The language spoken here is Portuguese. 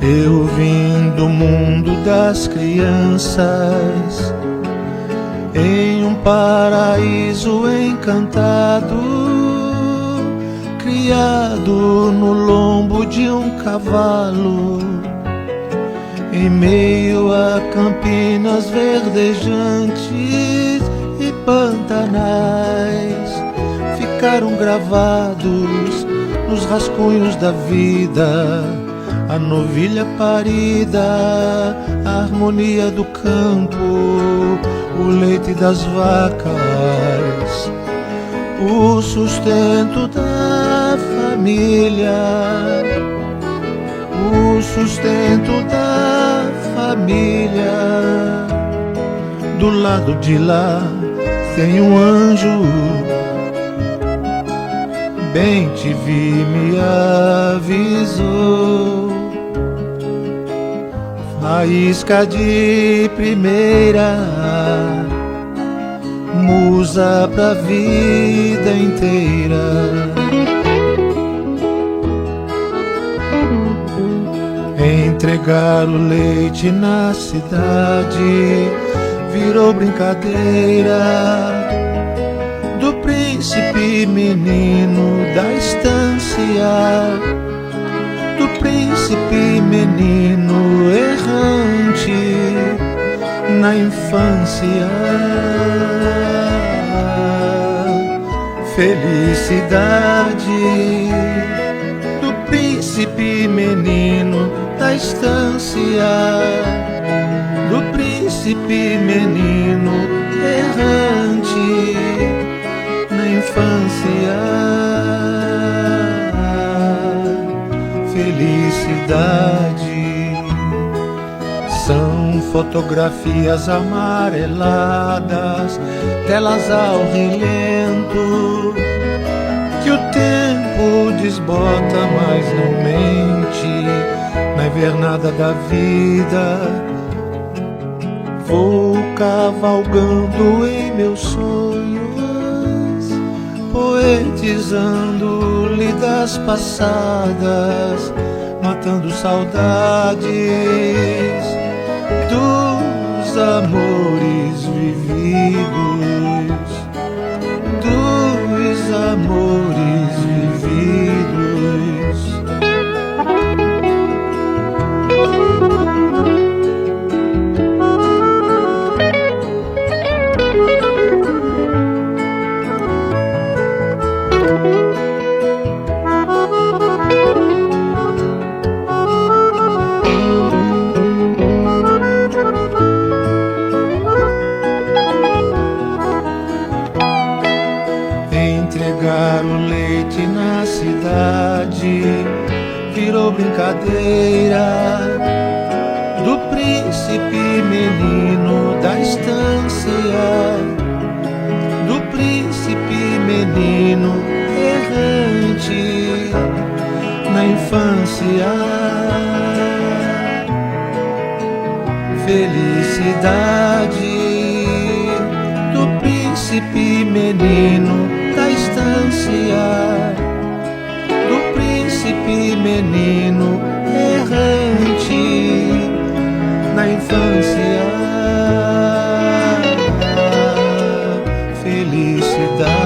Eu vim do mundo das crianças, em um paraíso encantado, criado no lombo de um cavalo, em meio a campinas verdejantes e pantanais. Ficaram gravados nos rascunhos da vida a novilha parida, a harmonia do campo, o leite das vacas, o sustento da família, o sustento da família. Do lado de lá tem um anjo, bem te vi, me avisou. Faísca de primeira, musa pra vida inteira. Entregar o leite na cidade virou brincadeira do príncipe menino da estância, do príncipe menino errante na infância. Felicidade do príncipe menino da estância, do príncipe menino errante na infância. Felicidade são fotografias amareladas, telas ao relento, que o tempo desbota, mas não mente. Na invernada da vida vou cavalgando em meus sonhos, poetizando lidas passadas, matando saudades dos amores vividos, dos amores vividos. Entregar o leite na cidade virou brincadeira do príncipe menino da estância, do príncipe menino errante na infância. Felicidade do príncipe menino da estância, do príncipe menino errante na infância. Felicidade.